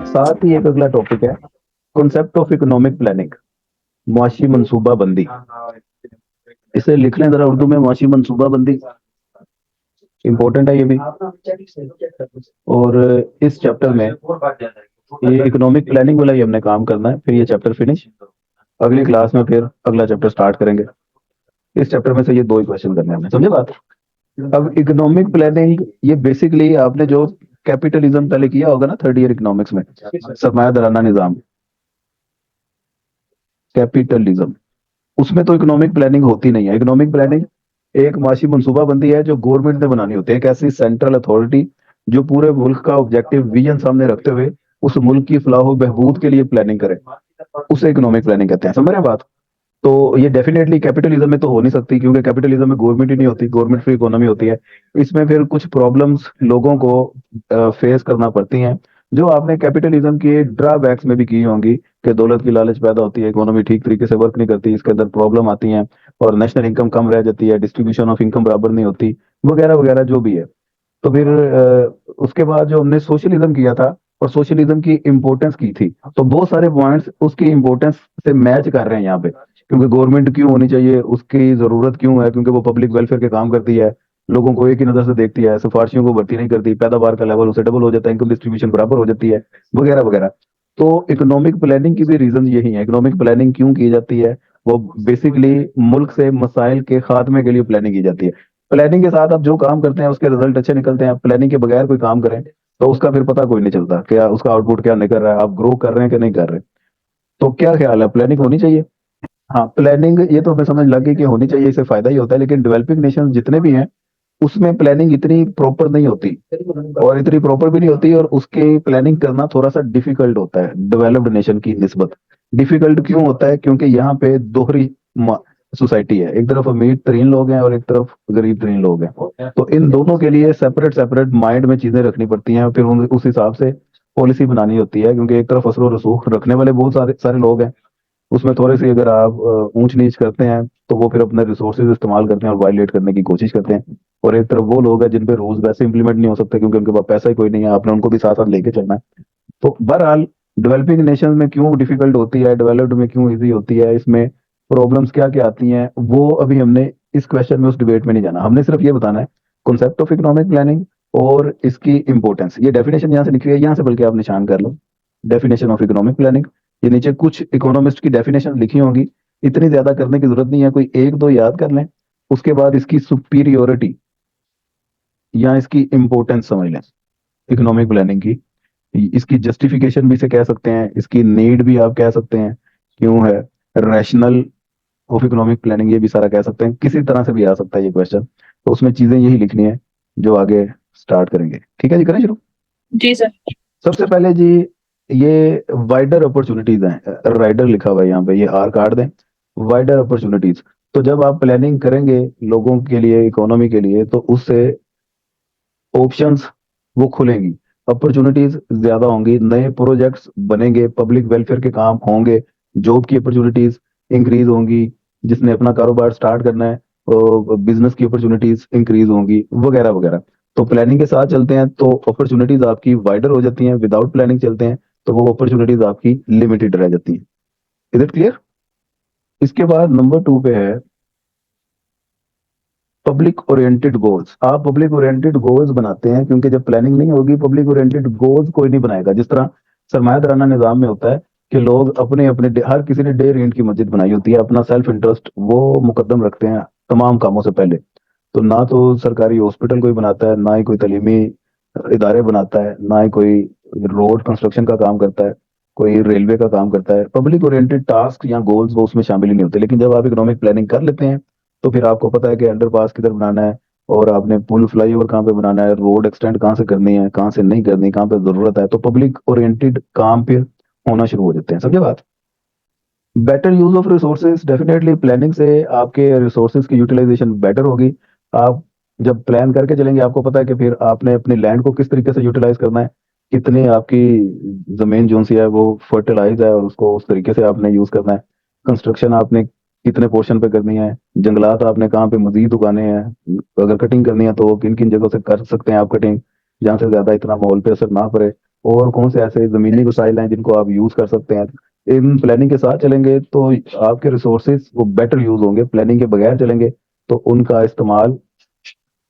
साथ ही एक अगला टॉपिक है कॉन्सेप्ट ऑफ इकोनॉमिक प्लानिंग, मुआशी मंसूबा बंदी। इसे लिख लें जरा उर्दू में, मुआशी मंसूबा बंदी। इंपॉर्टेंट है ये भी। और इस चैप्टर में ये इकोनॉमिक प्लानिंग वाला ही हमने काम करना है, फिर ये चैप्टर फिनिश। अगली क्लास में फिर अगला चैप्टर स्टार्ट करेंगे। इस चैप्टर में से ये दो ही क्वेश्चन करने हैं, समझे बात। अब इकोनॉमिक प्लानिंग ये बेसिकली आपने जो कैपिटलिज्म पहले किया होगा ना थर्ड ईयर इकोनॉमिक्स में, सरमायादाराना निजाम, कैपिटलिज्म, उसमें तो इकोनॉमिक प्लानिंग होती नहीं है। इकोनॉमिक प्लानिंग एक माशी मनसूबाबंदी है जो गवर्नमेंट ने बनानी होती है, एक ऐसी सेंट्रल अथॉरिटी जो पूरे मुल्क का ऑब्जेक्टिव विजन सामने रखते हुए उस मुल्क की फलाह बहबूद के लिए प्लानिंग करे, उसे इकोनॉमिक प्लानिंग कहते हैं। समझ रहे हैं बात। तो ये डेफिनेटली कैपिटलिज्म में तो हो नहीं सकती, क्योंकि कैपिटलिज्म में गवर्नमेंट ही नहीं होती, गवर्नमेंट फ्री इकोनॉमी होती है। इसमें फिर कुछ प्रॉब्लम्स लोगों को फेस करना पड़ती हैं, जो आपने कैपिटलिज्म के ड्रॉबैक्स में भी की होंगी, कि दौलत की लालच पैदा होती है, इकोनॉमी ठीक तरीके से वर्क नहीं करती, इसके अंदर प्रॉब्लम आती हैं, और नेशनल इनकम कम रह जाती है, डिस्ट्रीब्यूशन ऑफ इनकम बराबर नहीं होती, वगैरह वगैरह जो भी है। तो फिर उसके बाद जो हमने सोशलिज्म किया था और सोशलिज्म की इंपॉर्टेंस की थी, तो बहुत सारे पॉइंट्स उसकी इंपॉर्टेंस से मैच कर रहे हैं यहाँ पे। क्योंकि गवर्नमेंट क्यों होनी चाहिए, उसकी जरूरत क्यों है, क्योंकि वो पब्लिक वेलफेयर के काम करती है, लोगों को एक ही नजर से देखती है, सिफारिशियों को भर्ती नहीं करती, पैदावार का लेवल उसे डबल हो जाता है, इनकम डिस्ट्रीब्यूशन बराबर हो जाती है, वगैरह वगैरह। तो इकोनॉमिक प्लानिंग की भी रीजन यही है। इकोनॉमिक प्लानिंग क्यों की जाती है, वो बेसिकली मुल्क से मसाइल के खात्मे के लिए प्लानिंग की जाती है। प्लानिंग के साथ आप जो काम करते हैं उसके रिजल्ट अच्छे निकलते हैं। प्लानिंग के बगैर कोई काम करें तो उसका फिर पता कोई नहीं चलता, क्या उसका आउटपुट क्या निकल रहा है, आप ग्रो कर रहे हैं कि नहीं कर रहे। तो क्या ख्याल है, प्लानिंग होनी चाहिए? हाँ, प्लानिंग ये तो हमें समझ लगी कि होनी चाहिए, इससे फायदा ही होता है। लेकिन डेवलपिंग नेशन जितने भी हैं उसमें प्लानिंग इतनी प्रॉपर नहीं होती, और इतनी प्रॉपर भी नहीं होती, और उसकी प्लानिंग करना थोड़ा सा डिफिकल्ट होता है डेवलप्ड नेशन की निस्बत। डिफिकल्ट क्यों होता है? क्योंकि यहाँ पे दोहरी सोसाइटी है, एक तरफ अमीर तरीन लोग हैं और एक तरफ गरीब तरीन लोग हैं। तो इन दोनों के लिए सेपरेट सेपरेट माइंड में चीजें रखनी पड़ती हैं, फिर उस हिसाब से पॉलिसी बनानी होती है। क्योंकि एक तरफ असर और रसूख रखने वाले बहुत सारे सारे लोग हैं, उसमें थोड़ी सी अगर आप ऊंच नीच करते हैं तो वो फिर अपने रिसोर्सेज इस्तेमाल करते हैं और वायलेट करने की कोशिश करते हैं। और एक तरफ वो लोग हैं जिन पे रूल्स वैसे इंप्लीमेंट नहीं हो सकते, क्योंकि उनके पास पैसा ही कोई नहीं है, आपने उनको भी साथ साथ लेके चलना है। तो बहरहाल डेवलपिंग नेशन में क्यों डिफिकल्ट होती है, डेवलप्ड में क्यों इजी होती है, इसमें प्रॉब्लम्स क्या क्या आती हैं, वो अभी हमने इस क्वेश्चन में उस डिबेट में नहीं जाना। हमने सिर्फ ये बताना है कॉन्सेप्ट ऑफ इकोनॉमिक प्लानिंग और इसकी इंपॉर्टेंस। ये डेफिनेशन यहाँ से लिखी है, यहाँ से बल्कि आप निशान कर लो, डेफिनेशन ऑफ इकोनॉमिक प्लानिंग। ये नीचे कुछ इकोनॉमिस्ट की डेफिनेशन लिखी होंगी, इतनी ज्यादा करने की जरूरत नहीं है, कोई एक दो याद कर लें। उसके बाद इसकी सुपीरियोरिटी या इसकी इंपॉर्टेंस समझ लें इकोनॉमिक प्लानिंग की। इसकी जस्टिफिकेशन भी इसे कह सकते हैं, इसकी नीड भी आप कह सकते हैं क्यों है, रैशनल ऑफ इकोनॉमिक प्लानिंग ये भी सारा कह सकते हैं, किसी तरह से भी आ सकता है ये क्वेश्चन। तो उसमें चीजें यही लिखनी है जो आगे स्टार्ट करेंगे। ठीक है जी, करें शुरू। जी सर। सबसे पहले जी, ये वाइडर अपॉर्चुनिटीज हैं, राइडर लिखा हुआ है यहाँ पे, ये आर काट दें। वाइडर अपॉर्चुनिटीज, तो जब आप प्लानिंग करेंगे लोगों के लिए, इकोनॉमी के लिए, तो उससे ऑप्शंस वो खुलेंगी, अपॉर्चुनिटीज ज्यादा होंगी, नए प्रोजेक्ट्स बनेंगे, पब्लिक वेलफेयर के काम होंगे, जॉब की अपॉर्चुनिटीज इंक्रीज होंगी, जिसने अपना कारोबार स्टार्ट करना है बिजनेस की अपॉर्चुनिटीज इंक्रीज होंगी, वगैरह वगैरह। तो प्लानिंग के साथ चलते हैं तो अपॉर्चुनिटीज आपकी वाइडर हो जाती हैं, विदाउट प्लानिंग चलते हैं तो वो अपॉर्चुनिटीज आपकी लिमिटेड रह जाती हैं। Is it clear? इसके बाद नंबर 2 पे है पब्लिक ओरिएंटेड गोल्स। आप पब्लिक ओरिएंटेड गोल्स बनाते हैं, क्योंकि जब प्लानिंग नहीं होगी पब्लिक ओरिएंटेड गोल्स कोई नहीं बनाएगा। जिस तरह सरमायादाराना निजाम में होता है कि लोग अपने अपने हर किसी ने डे रेंट की मस्जिद बनाई होती है, अपना सेल्फ इंटरेस्ट वो मुकद्दम रखते हैं तमाम कामों से पहले। तो ना तो सरकारी हॉस्पिटल कोई बनाता है, ना ही कोई तालीमी इदारे बनाता है, ना ही कोई रोड कंस्ट्रक्शन का काम करता है, कोई रेलवे का काम करता है। पब्लिक ओरिएंटेड टास्क या गोल्स वो उसमें शामिल ही नहीं होते। लेकिन जब आप इकोनॉमिक प्लानिंग कर लेते हैं तो फिर आपको पता है कि अंडरपास किधर बनाना है, और आपने पुल फ्लाईओवर कहाँ पे बनाना है, रोड एक्सटेंड कहाँ से करनी है, कहाँ से नहीं करनी, कहाँ पे जरूरत है। तो पब्लिक ओरिएंटेड काम फिर होना शुरू हो जाते हैं। समझे बात। Better use of resources, definitely planning से आपके रिसोर्सेज की यूटिलाइजेशन बेटर होगी। आप जब प्लान करके चलेंगे आपको पता है कि फिर आपने अपनी लैंड को किस तरीके से यूटिलाइज करना है, कितनी आपकी जमीन जो सी है वो फर्टिलाइज है और उसको उस तरीके से आपने यूज करना है। कंस्ट्रक्शन आपने कितने पोर्शन पे करनी है, जंगलात आपने कहाँ पे मजीद उगाने हैं, अगर कटिंग करनी है तो किन किन जगहों से कर सकते हैं आप कटिंग, जहाँ से ज्यादा इतना माहौल पे असर ना पड़े। और कौन से ऐसे ज़मीनी वसाइल हैं जिनको आप यूज़ कर सकते हैं। इन प्लानिंग के साथ चलेंगे तो आपके रिसोर्सेज वो बेटर यूज़ होंगे, प्लानिंग के बगैर चलेंगे तो उनका इस्तेमाल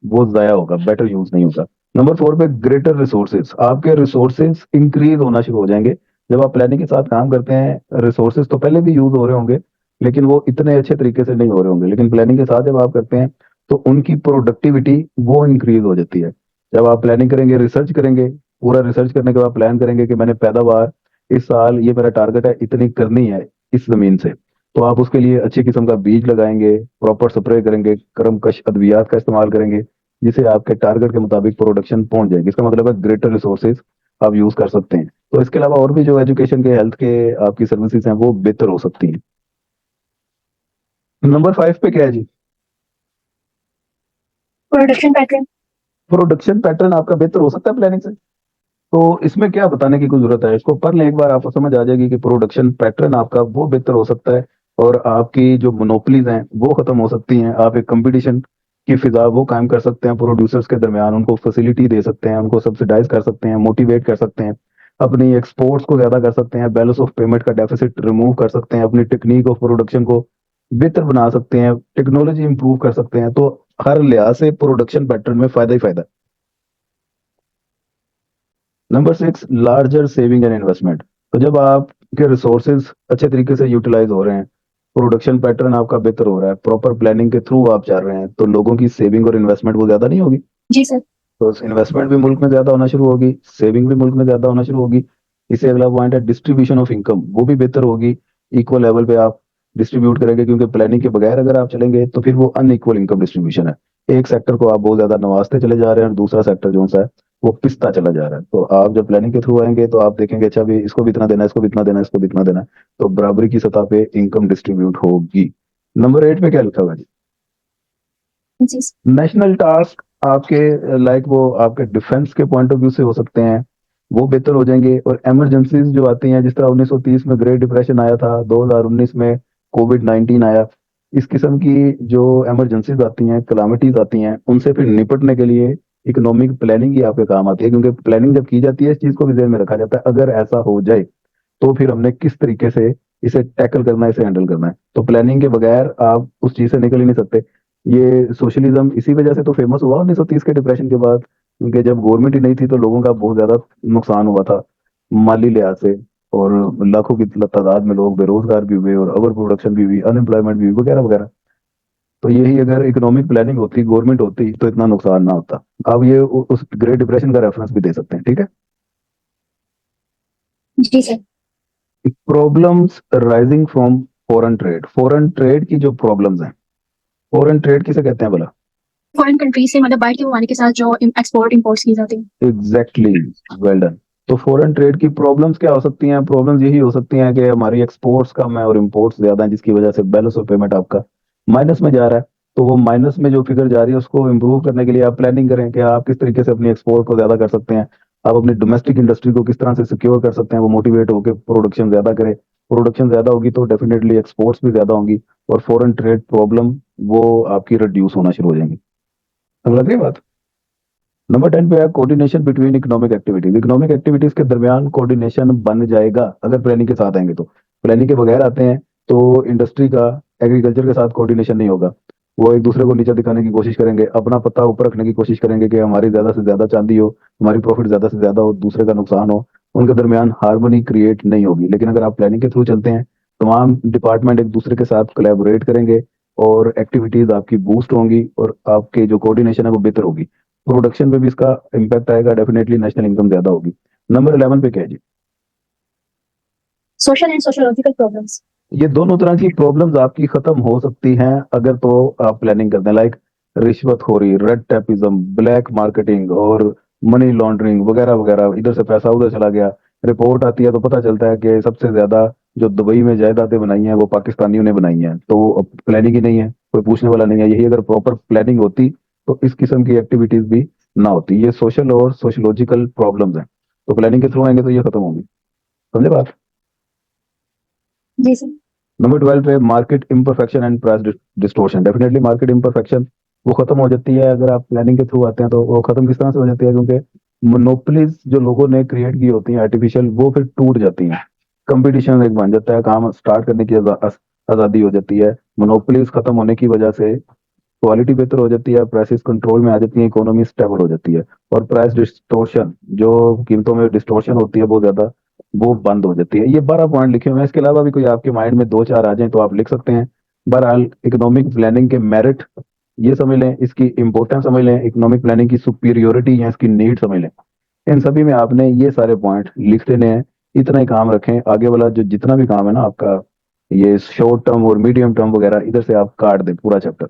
वो ज़ाया होगा, बेटर यूज़ नहीं होगा। नंबर 4 पे ग्रेटर रिसोर्सेज, आपके रिसोर्सेज इंक्रीज़ होना शुरू हो जाएँगे। जब आप प्लानिंग के साथ काम करते हैं, रिसोर्सेज तो पहले भी यूज़ हो रहे होंगे, लेकिन वो इतने अच्छे तरीके से नहीं हो रहे होंगे। लेकिन प्लानिंग के साथ जब आप करते हैं, तो उनकी प्रोडक्टिविटी वो इंक्रीज़ हो जाती है। जब आप प्लानिंग करेंगे, रिसर्च करेंगे, पूरा रिसर्च करने के बाद प्लान करेंगे कि मैंने पैदावार इस साल ये मेरा टारगेट है, इतनी करनी है इस ज़मीन से। तो आप उसके लिए अच्छी किस्म का बीज लगाएँगे, प्रॉपर स्प्रे करेंगे, कर्मकश अद्वियात का इस्तेमाल करेंगे, जिससे आपके टारगेट के मुताबिक प्रोडक्शन पहुंच जाएगी। इसका मतलब है ग्रेटर रिसोर्सेज आप यूज कर सकते हैं। तो इसके अलावा और भी जो एजुकेशन के, हेल्थ के आपकी सर्विसेज हैं वो बेहतर हो सकती हैं। नंबर 5 पे क्या है जी? Production pattern. प्रोडक्शन पैटर्न आपका बेहतर हो सकता है प्लानिंग से। तो इसमें क्या बताने की कोई जरूरत है, इसको पढ़ लें एक बार, आपको समझ आ जाएगी कि प्रोडक्शन पैटर्न आपका वो बेहतर हो सकता है और आपकी जो मोनोपलीज हैं वो खत्म हो सकती हैं। आप एक कंपटीशन की फिजा वो कायम कर सकते हैं प्रोड्यूसर्स के दरमियान, उनको फैसिलिटी दे सकते हैं, उनको सब्सिडाइज कर सकते हैं, मोटिवेट कर सकते हैं, अपनी एक्सपोर्ट्स को ज्यादा कर सकते हैं, बैलेंस ऑफ पेमेंट का डेफिसिट रिमूव कर सकते हैं, अपनी टेक्निक ऑफ प्रोडक्शन को बेहतर बना सकते हैं, टेक्नोलॉजी इंप्रूव कर सकते हैं। तो हर लिहाज से प्रोडक्शन पैटर्न में फायदा ही फायदा है। Number 6, larger saving and investment. तो जब आपके रिसोर्सेज अच्छे तरीके से यूटिलाइज हो रहे हैं, प्रोडक्शन पैटर्न आपका बेहतर हो रहा है, प्रॉपर प्लानिंग के थ्रू आप चल रहे हैं, तो लोगों की सेविंग और इन्वेस्टमेंट वो ज्यादा नहीं होगी। जी सर। तो इन्वेस्टमेंट भी मुल्क में ज्यादा होना शुरू होगी, सेविंग भी मुल्क में ज्यादा होना शुरू होगी। इससे अगला पॉइंट है डिस्ट्रीब्यूशन ऑफ इनकम, वो भी बेहतर होगी। इक्वल लेवल पे आप डिस्ट्रीब्यूट करेंगे, क्योंकि प्लानिंग के बगैर अगर आप चलेंगे तो फिर वो अनइक्वल इनकम डिस्ट्रीब्यूशन है। एक सेक्टर को आप बहुत ज्यादा नवाजते चले जा रहे हैं और दूसरा सेक्टर जो सा है वो पिसता चला जा रहा है। तो आप जब प्लानिंग के थ्रू आएंगे तो आप देखेंगे अच्छा भी इसको भी इतना देना है, इसको भी इतना देना है, इसको भी इतना देना है, तो बराबरी की सतह पे इनकम डिस्ट्रीब्यूट होगी। नंबर 8 पे क्या लिखा हुआ है? जी नेशनल टास्क आपके लाइक वो आपके डिफेंस के पॉइंट ऑफ व्यू से हो सकते हैं, वो बेहतर हो जाएंगे। और इमरजेंसीज जो आती हैं, जिस तरह 1930 में ग्रेट डिप्रेशन आया था, 2019 में कोविड-19 आया, इस किस्म की जो इमरजेंसीज आती हैं, कलामिटीज आती हैं, उनसे फिर निपटने के लिए इकोनॉमिक प्लानिंग ही आपके काम आती है। क्योंकि प्लानिंग जब की जाती है, इस चीज को भी ध्यान में रखा जाता है, अगर ऐसा हो जाए तो फिर हमने किस तरीके से इसे टैकल करना है, इसे हैंडल करना है। तो प्लानिंग के बगैर आप उस चीज से निकल ही नहीं सकते। ये सोशलिज्म इसी वजह से तो फेमस हुआ 1930 के डिप्रेशन के बाद, क्योंकि जब गवर्नमेंट ही नहीं थी तो लोगों का बहुत ज्यादा नुकसान हुआ था माली लिहाज से, और लाखों की तादाद में लोग बेरोजगार भी हुए और ओवर प्रोडक्शन भी हुई, अनएम्प्लॉयमेंट भी हुई, वगैरह वगैरह। तो यही अगर इकोनॉमिक प्लानिंग होती, गवर्नमेंट होती, तो इतना नुकसान ना होता। आप ये उस ग्रेट डिप्रेशन का रेफरेंस भी दे सकते हैं, ठीक है। जी sir. Problems rising from foreign trade, foreign trade की जो प्रॉब्लम्स हैं, फॉरेन ट्रेड किसे कहते हैं भला? फॉरेन कंट्री से मतलब बाहर के ममालिक के साथ जो एक्सपोर्ट इंपोर्ट्स की जाती है। Exactly, well done. तो फॉरेन ट्रेड की प्रॉब्लम्स क्या हो सकती हैं? प्रॉब्लम्स यही हो सकती हैं कि हमारी एक्सपोर्ट्स कम है और इंपोर्ट्स ज्यादा हैं, जिसकी वजह से बैलेंस ऑफ पेमेंट आपका माइनस में जा रहा है। तो वो माइनस में जो फिगर जा रही है उसको इंप्रूव करने के लिए आप प्लानिंग करें कि आप किस तरीके से अपनी एक्सपोर्ट को ज्यादा कर सकते हैं, आप अपनी डोमेस्टिक इंडस्ट्री को किस तरह से सिक्योर कर सकते हैं, वो मोटिवेट होकर प्रोडक्शन ज्यादा करे। प्रोडक्शन ज्यादा होगी तो डेफिनेटली एक्सपोर्ट्स भी ज्यादा होंगी और फॉरेन ट्रेड प्रॉब्लम वो आपकी रिड्यूस होना शुरू हो जाएंगी। अब लग रही बात? नंबर 10 पे है coordination between economic activities, economic activities के दरमियान कोऑर्डिनेशन बन जाएगा अगर प्लानिंग के साथ आएंगे। तो प्लानिंग के बगैर आते हैं तो इंडस्ट्री का एग्रीकल्चर के साथ कोऑर्डिनेशन नहीं होगा। वो एक दूसरे को नीचे दिखाने की कोशिश करेंगे, अपना पत्ता ऊपर रखने की कोशिश करेंगे कि हमारी ज्यादा से ज्यादा चांदी हो, हमारी प्रॉफिट ज्यादा से ज्यादा हो, दूसरे का नुकसान हो। उनके दरमियान हार्मनी क्रिएट नहीं होगी। लेकिन अगर आप प्लानिंग के थ्रू चलते हैं, तमाम डिपार्टमेंट एक दूसरे के साथ कोलैबोरेट करेंगे और एक्टिविटीज आपकी बूस्ट होंगी और आपके जो कोऑर्डिनेशन है वो बेहतर होगी। प्रोडक्शन पे भी इसका इम्पैक्ट आएगा, डेफिनेटली नेशनल इनकम ज्यादा होगी। नंबर 11 पे क्या है जी? Social and sociological problems. ये दोनों तरह की प्रॉब्लम्स आपकी खत्म हो सकती हैं अगर तो आप प्लानिंग करते हैं, लाइक रिश्वतखोरी, रेड टैपिज्म, ब्लैक मार्केटिंग और मनी लॉन्ड्रिंग वगैरह वगैरह। इधर से पैसा उधर चला गया, रिपोर्ट आती है तो पता चलता है कि सबसे ज्यादा जो दुबई में जायदादें बनाई हैं वो पाकिस्तानियों ने बनाई हैं। तो प्लानिंग ही नहीं है, कोई पूछने वाला नहीं है। यही अगर प्रॉपर प्लानिंग होती तो इस किस्म की एक्टिविटीज भी ना होती। ये सोशल और सोशोलॉजिकल प्रॉब्लम्स हैं, तो प्लानिंग के थ्रू आएंगे तो ये खत्म होंगी। समझे बात? जी सर। नंबर 12 पे market imperfection and price distortion, definitely market imperfection वो खत्म हो जाती है अगर आप प्लानिंग के थ्रू आते हैं। तो वो खत्म किस तरह से हो जाती है? क्योंकि मोनोपोलीज जो लोगों ने क्रिएट की होती हैं आर्टिफिशियल, वो फिर टूट जाती हैं। कंपटीशन एक बन जाता है, काम स्टार्ट करने की आज़ादी हो जाती है। मोनोपोलीज खत्म होने की वजह से क्वालिटी बेहतर हो जाती है, प्राइसेस कंट्रोल में आ जाती है, इकोनॉमी स्टेबल हो जाती है। और प्राइस डिस्टोर्शन, जो कीमतों में डिस्टोर्शन होती है बहुत ज्यादा, वो बंद हो जाती है। ये 12 पॉइंट लिखे हुए हैं, इसके अलावा भी कोई आपके माइंड में दो चार आ जाए तो आप लिख सकते हैं। बहरहाल इकोनॉमिक प्लानिंग के मेरिट ये समझ लें, इसकी इंपॉर्टेंस समझ लें, इकोनॉमिक प्लानिंग की सुपीरियोरिटी या इसकी नीड समझ लें। इन सभी में आपने ये सारे पॉइंट लिख लेने हैं। इतना ही काम रखें, आगे वाला जो जितना भी काम है ना आपका, ये शॉर्ट टर्म और मीडियम टर्म वगैरह, इधर से आप काट दें पूरा चैप्टर।